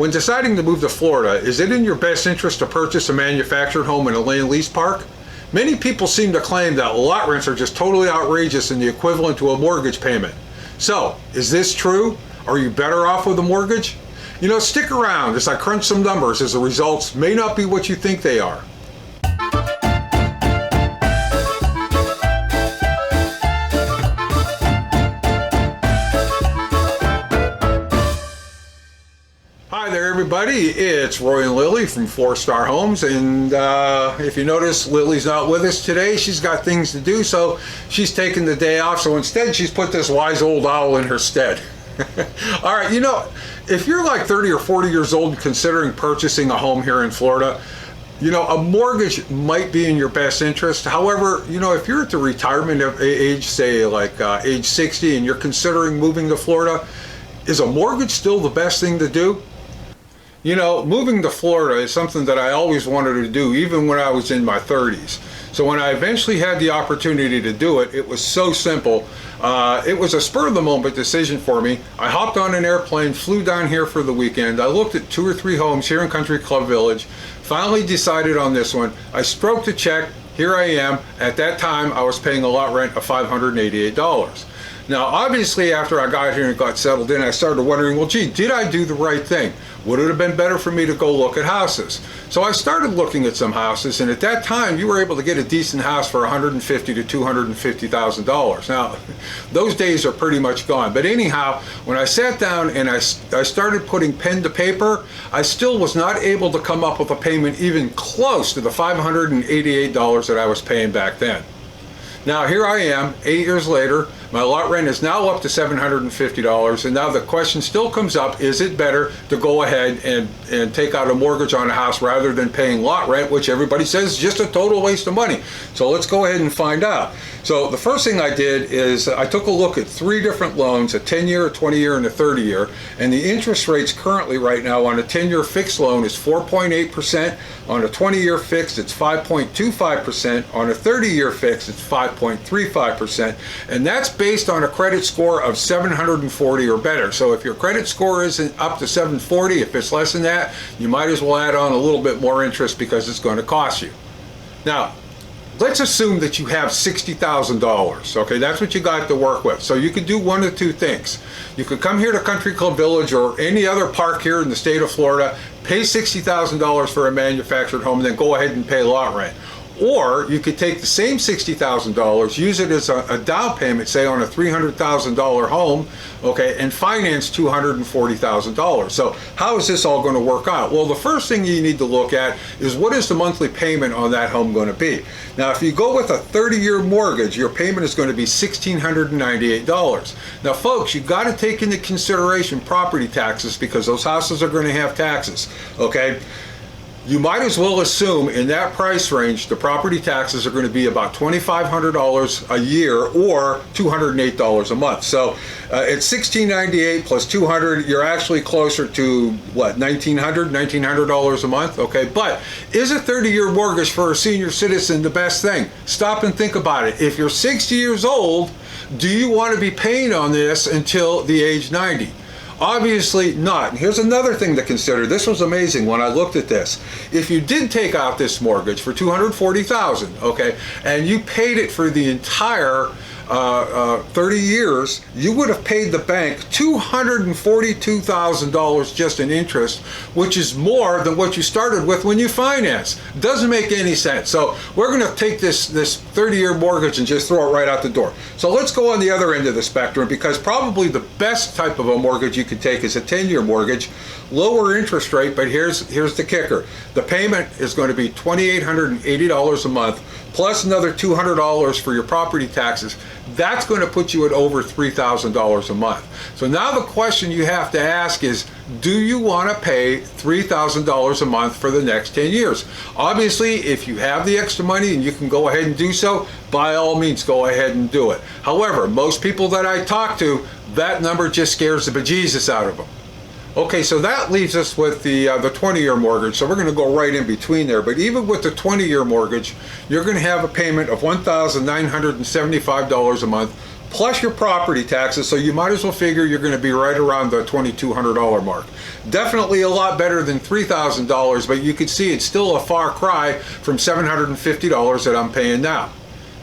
When deciding to move to Florida, is it in your best interest to purchase a manufactured home in a land lease park? Many people seem to claim that lot rents are just totally outrageous and the equivalent to a mortgage payment. So, is this true? Are you better off with a mortgage? You know, stick around as I crunch some numbers, as the results may not be what you think they are. Hi there everybody, it's Roy and Lily from 4-Star Homes, and if you notice, Lily's not with us today. She's got things to do, so she's taking the day off, so instead she's put this wise old owl in her stead. All right, you know, if you're like 30 or 40 years old considering purchasing a home here in Florida, you know, a mortgage might be in your best interest. However, you know, if you're at the retirement age, say like age 60, and you're considering moving to Florida, is a mortgage still the best thing to do? You know, moving to Florida is something that I always wanted to do, even when I was in my 30s. So when I eventually had the opportunity to do it, it was so simple. It was a spur-of-the-moment decision for me. I hopped on an airplane, flew down here for the weekend. I looked at 2 or 3 homes here in Country Club Village, finally decided on this one. I stroked a check. Here I am. At that time, I was paying a lot rent of $588. Now, obviously, after I got here and got settled in, I started wondering, well, gee, did I do the right thing? Would it have been better for me to go look at houses? So I started looking at some houses, and at that time, you were able to get a decent house for $150,000 to $250,000. Now, those days are pretty much gone. But anyhow, when I sat down and I started putting pen to paper, I still was not able to come up with a payment even close to the $588 that I was paying back then. Now here I am, 8 years later. My lot rent is now up to $750, and now the question still comes up, is it better to go ahead and take out a mortgage on a house rather than paying lot rent, which everybody says is just a total waste of money? So let's go ahead and find out. So the first thing I did is I took a look at 3 different loans, a 10-year, a 20-year, and a 30-year, and the interest rates currently right now on a 10-year fixed loan is 4.8%, on a 20-year fixed it's 5.25%, on a 30-year fixed it's 5.35%, and that's based on a credit score of 740 or better. So if your credit score isn't up to 740, if it's less than that, you might as well add on a little bit more interest because it's going to cost you. Now, let's assume that you have $60,000, okay? That's what you got to work with. So you could do one of 2 things. You could come here to Country Club Village or any other park here in the state of Florida, pay $60,000 for a manufactured home, and then go ahead and pay lot rent. Or you could take the same $60,000, use it as a down payment, say on a $300,000 home, okay, and finance $240,000. So how is this all going to work out? Well, the first thing you need to look at is what is the monthly payment on that home going to be? Now, if you go with a 30-year mortgage, your payment is going to be $1,698. Now, folks, you've got to take into consideration property taxes because those houses are going to have taxes, okay? You might as well assume in that price range the property taxes are going to be about $2,500 a year or $208 a month. So at $1,698 plus $200, you're actually closer to what, $1,900 a month? Okay, but is a 30-year mortgage for a senior citizen the best thing? Stop and think about it. If you're 60 years old, do you want to be paying on this until the age 90? Obviously not. And here's another thing to consider. This was amazing when I looked at this. If you did take out this mortgage for $240,000, okay, and you paid it for the entire 30 years, you would have paid the bank $242,000 just in interest, which is more than what you started with when you financed. Doesn't make any sense. So we're going to take this 30-year mortgage and just throw it right out the door. So let's go on the other end of the spectrum, because probably the best type of a mortgage you could take is a 10-year mortgage, lower interest rate, but here's the kicker. The payment is going to be $2,880 a month, plus another $200 for your property taxes. That's going to put you at over $3,000 a month. So now the question you have to ask is, do you want to pay $3,000 a month for the next 10 years? Obviously, if you have the extra money and you can go ahead and do so, by all means, go ahead and do it. However, most people that I talk to, that number just scares the bejesus out of them. Okay, so that leaves us with the 20-year mortgage. So we're going to go right in between there. But even with the 20-year mortgage, you're going to have a payment of $1,975 a month, plus your property taxes, so you might as well figure you're going to be right around the $2,200 mark. Definitely a lot better than $3,000, but you can see it's still a far cry from $750 that I'm paying now.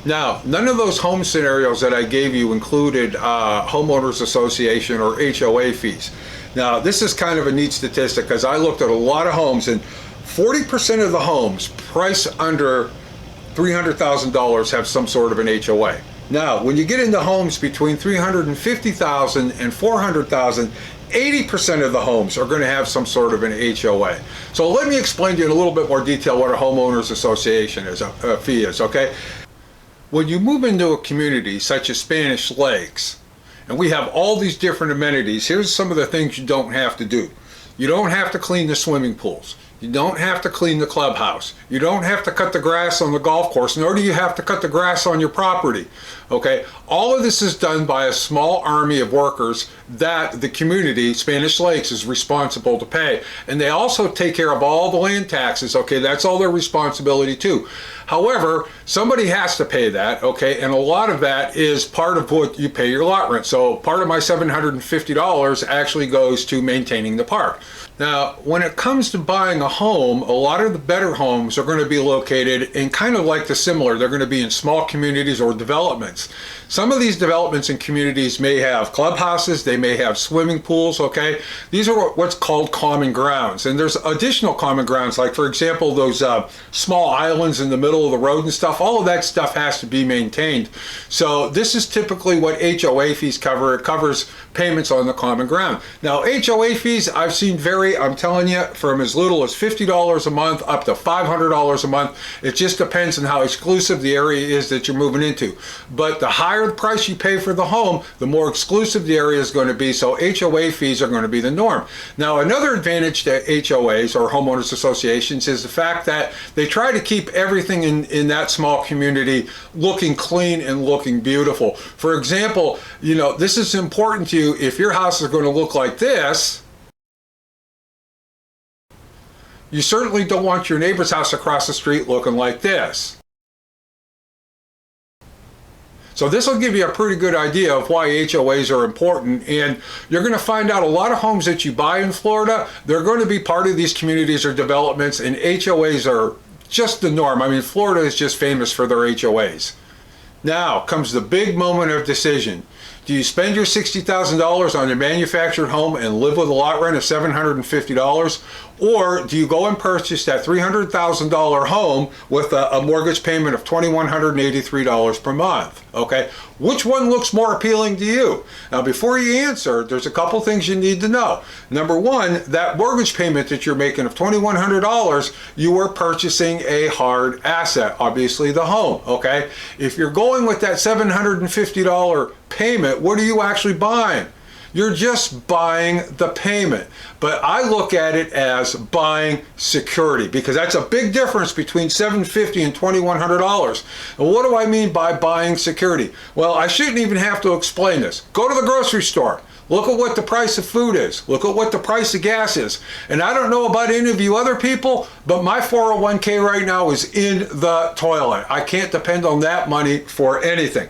Now, none of those home scenarios that I gave you included homeowners association or HOA fees. Now, this is kind of a neat statistic because I looked at a lot of homes, and 40% of the homes priced under $300,000 have some sort of an HOA. Now, when you get into homes between $350,000 and $400,000, 80% of the homes are going to have some sort of an HOA. So let me explain to you in a little bit more detail what a homeowners association is, a fee is, okay? When you move into a community such as Spanish Lakes, and we have all these different amenities, here's some of the things you don't have to do. You don't have to clean the swimming pools. You don't have to clean the clubhouse. You don't have to cut the grass on the golf course, nor do you have to cut the grass on your property. Okay? All of this is done by a small army of workers that the community, Spanish Lakes, is responsible to pay. And they also take care of all the land taxes. Okay? That's all their responsibility too. However, somebody has to pay that, okay? And a lot of that is part of what you pay your lot rent. So part of my $750 actually goes to maintaining the park. Now, when it comes to buying a home, a lot of the better homes are going to be located in kind of like the similar. They're going to be in small communities or developments. Some of these developments and communities may have clubhouses, they may have swimming pools, okay? These are what's called common grounds. And there's additional common grounds, like for example, those small islands in the middle of the road and stuff. All of that stuff has to be maintained. So this is typically what HOA fees cover. It covers payments on the common ground. Now, HOA fees I've seen vary, I'm telling you, from as little as $50 a month up to $500 a month. It just depends on how exclusive the area is that you're moving into. But the higher the price you pay for the home, the more exclusive the area is going to be. So HOA fees are going to be the norm. Now, another advantage to HOAs or homeowners associations is the fact that they try to keep everything in that small community looking clean and looking beautiful. For example, you know, this is important to you. If your house is going to look like this, you certainly don't want your neighbor's house across the street looking like this. So this will give you a pretty good idea of why HOAs are important, and you're going to find out a lot of homes that you buy in Florida, they're going to be part of these communities or developments, and HOAs are just the norm. I mean, Florida is just famous for their HOAs. Now comes the big moment of decision. Do you spend your $60,000 on your manufactured home and live with a lot rent of $750? Or do you go and purchase that $300,000 home with a mortgage payment of $2,183 per month? Okay, which one looks more appealing to you? Now, before you answer, there's a couple things you need to know. Number one, that mortgage payment that you're making of $2,100, you are purchasing a hard asset, obviously the home, okay? If you're going with that $750 payment, what are you actually buying? You're just buying the payment. But I look at it as buying security, because that's a big difference between $750 and $2,100. And what do I mean by buying security? Well, I shouldn't even have to explain this. Go to the grocery store. Look at what the price of food is. Look at what the price of gas is. And I don't know about any of you other people, but my 401k right now is in the toilet. I can't depend on that money for anything.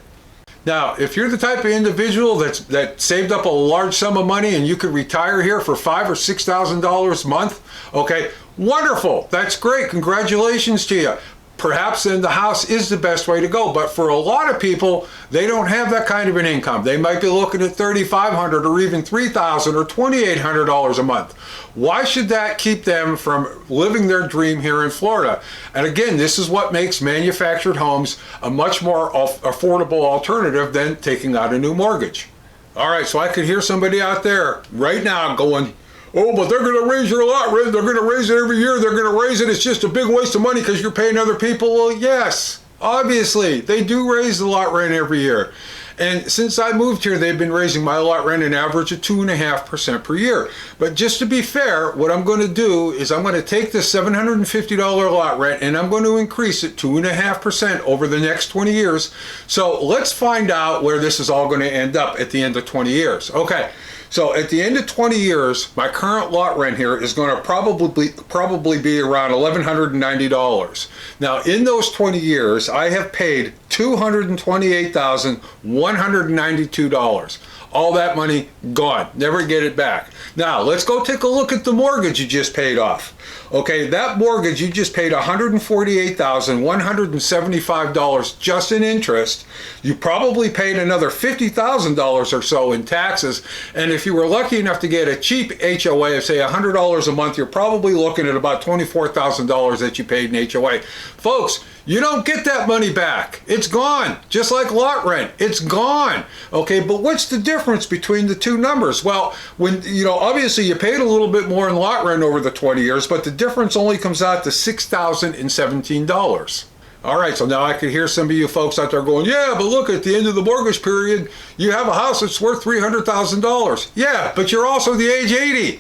Now, if you're the type of individual that saved up a large sum of money and you could retire here for $5,000 or $6,000 a month, okay, wonderful. That's great. Congratulations to you. Perhaps then the house is the best way to go. But for a lot of people, they don't have that kind of an income. They might be looking at $3,500 or even $3,000 or $2,800 a month. Why should that keep them from living their dream here in Florida? And again, this is what makes manufactured homes a much more affordable alternative than taking out a new mortgage. All right, so I could hear somebody out there right now going, oh, but they're going to raise your lot rent. They're going to raise it every year. They're going to raise it. It's just a big waste of money because you're paying other people. Well, yes, obviously, they do raise the lot rent every year. And since I moved here, they've been raising my lot rent an average of 2.5% per year. But just to be fair, what I'm going to do is I'm going to take this $750 lot rent and I'm going to increase it 2.5% over the next 20 years. So let's find out where this is all going to end up at the end of 20 years. Okay. So at the end of 20 years, my current lot rent here is going to probably be around $1,190. Now in those 20 years, I have paid $228,192. All that money gone. Never get it back. Now let's go take a look at the mortgage you just paid off. Okay, that mortgage you just paid $148,175 just in interest. You probably paid another $50,000 or so in taxes, and if you were lucky enough to get a cheap HOA of say $100 a month, you're probably looking at about $24,000 that you paid in HOA. Folks, you don't get that money back. It's gone. Just like lot rent, it's gone. Okay, but what's the difference between the two numbers? Well, when obviously you paid a little bit more in lot rent over the 20 years, but the difference only comes out to $6,017. All right, so now I can hear some of you folks out there going, yeah, but look, at the end of the mortgage period, you have a house that's worth $300,000. Yeah, but you're also the age 80.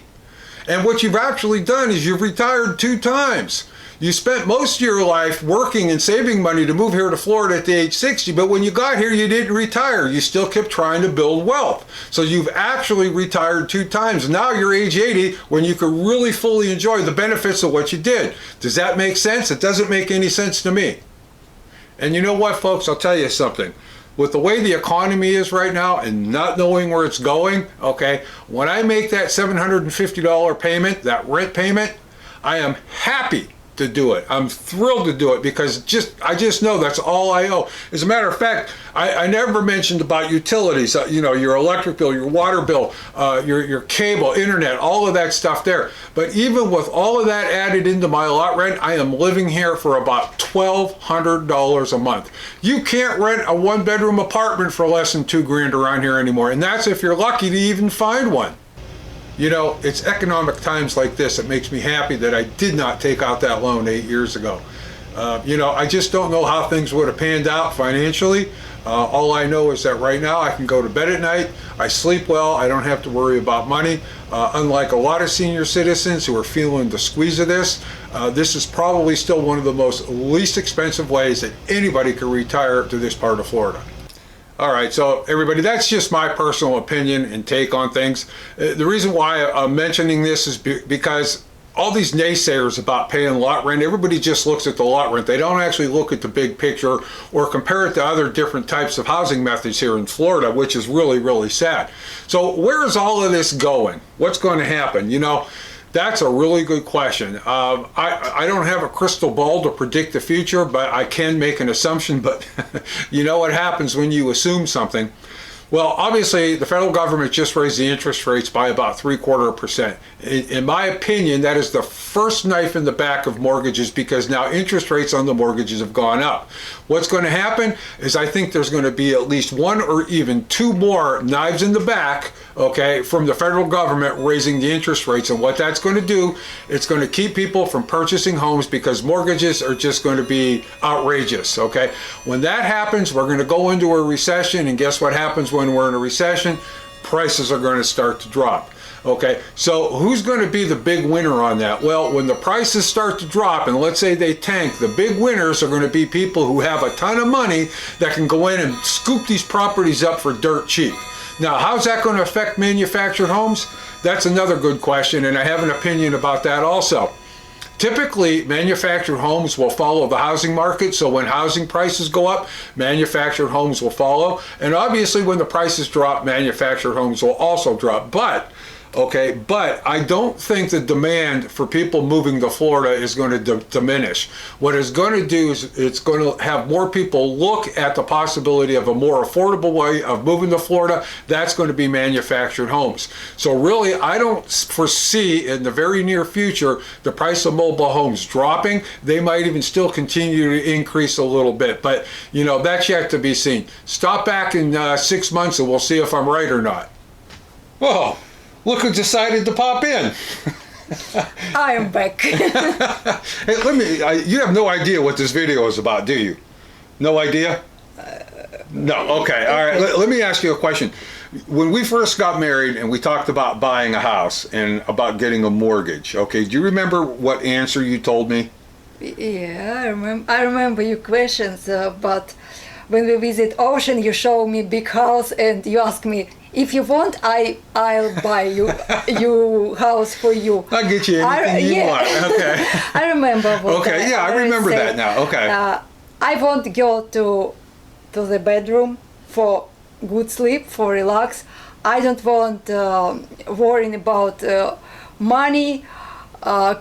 And what you've actually done is you've retired 2 times. You spent most of your life working and saving money to move here to Florida at the age 60, but when you got here, you didn't retire. You still kept trying to build wealth. So you've actually retired 2 times. Now you're age 80 when you could really fully enjoy the benefits of what you did. Does that make sense? It doesn't make any sense to me. And you know what, folks? I'll tell you something. With the way the economy is right now and not knowing where it's going, okay, when I make that $750 payment, that rent payment, I am happy to do it. I'm thrilled to do it because I just know that's all I owe. As a matter of fact, I never mentioned about utilities, your electric bill, your water bill, your cable, internet, all of that stuff there. But even with all of that added into my lot rent, I am living here for about $1,200 a month. You can't rent a 1-bedroom apartment for less than $2 grand around here anymore. And that's if you're lucky to even find one. It's economic times like this that makes me happy that I did not take out that loan 8 years ago. I just don't know how things would have panned out financially. All I know is that right now I can go to bed at night, I sleep well, I don't have to worry about money. Unlike a lot of senior citizens who are feeling the squeeze of this, this is probably still one of the most least expensive ways that anybody could retire to this part of Florida. All right, so everybody, that's just my personal opinion and take on things. The reason why I'm mentioning this is because all these naysayers about paying lot rent, everybody just looks at the lot rent. They don't actually look at the big picture or compare it to other different types of housing methods here in Florida, which is really, really sad. So where is all of this going? What's going to happen? That's a really good question. I don't have a crystal ball to predict the future, but I can make an assumption. But you know what happens when you assume something? Well, obviously, the federal government just raised the interest rates by about 0.75%. In my opinion, that is the first knife in the back of mortgages because now interest rates on the mortgages have gone up. What's going to happen is I think there's going to be at least 1 or even 2 more knives in the back, okay, from the federal government raising the interest rates. And what that's going to do, it's going to keep people from purchasing homes because mortgages are just going to be outrageous, okay? When that happens, we're going to go into a recession, and guess what happens when we're in a recession? Prices are going to start to drop. Okay, so who's going to be the big winner on that? Well, when the prices start to drop and let's say they tank, the big winners are going to be people who have a ton of money that can go in and scoop these properties up for dirt cheap. Now, how's that going to affect manufactured homes? That's another good question, and I have an opinion about that also. Typically, manufactured homes will follow the housing market, so when housing prices go up, manufactured homes will follow. And obviously, when the prices drop, manufactured homes will also drop. But I don't think the demand for people moving to Florida is going to diminish. What it's going to do is it's going to have more people look at the possibility of a more affordable way of moving to Florida. That's going to be manufactured homes. So really, I don't foresee in the very near future the price of mobile homes dropping. They might even still continue to increase a little bit, but that's yet to be seen. Stop back in 6 months and we'll see if I'm right or not. Whoa. Look who decided to pop in. I am back. Hey, you have no idea what this video is about, do you? No idea? No, okay, all right. Let me ask you a question. When we first got married and we talked about buying a house and about getting a mortgage, okay, do you remember what answer you told me? Yeah, I remember your questions, but when we visit ocean, you show me big house and you ask me, if you want, I'll buy you house for you. I'll get you anything you want. Okay. I remember. Okay. Yeah, I remember said. that now. Okay. I want to go to the bedroom for good sleep, for relax. I don't want worrying about money.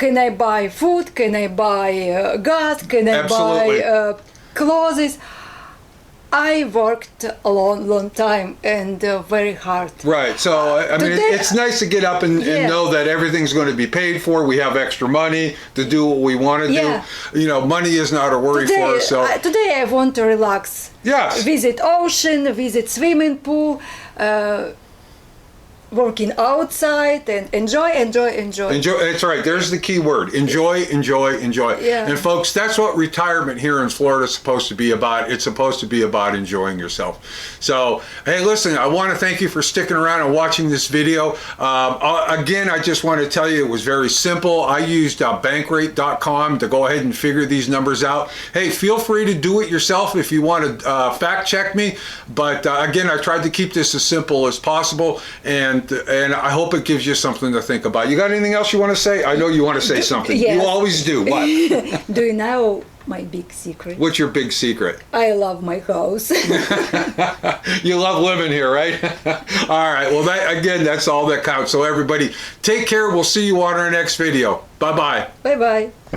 Can I buy food? Can I buy gas? Can I Absolutely. buy clothes? I worked a long time and very hard. Right. So, I mean, Today- it's nice to get up and Yeah. know that everything's going to be paid for. We have extra money to do what we want to Yeah. do. You know, money is not a worry for us. So, Today I want to relax. yes. Visit ocean, visit swimming pool, working outside and enjoy. Enjoy. That's right. There's the key word. Enjoy, enjoy, enjoy. Yeah. And folks, that's what retirement here in Florida is supposed to be about. It's supposed to be about enjoying yourself. So, hey, listen, I want to thank you for sticking around and watching this video. Again, I just want to tell you it was very simple. I used bankrate.com to go ahead and figure these numbers out. Hey, feel free to do it yourself if you want to fact check me. But again, I tried to keep this as simple as possible. And I hope it gives you something to think about. You got anything else you want to say? I know you want to say something. Yes. You always do. What? Do you know my big secret? What's your big secret? I love my house. You love living here, right? All right. Well, that's all that counts. So everybody, take care. We'll see you on our next video. Bye-bye. Bye bye.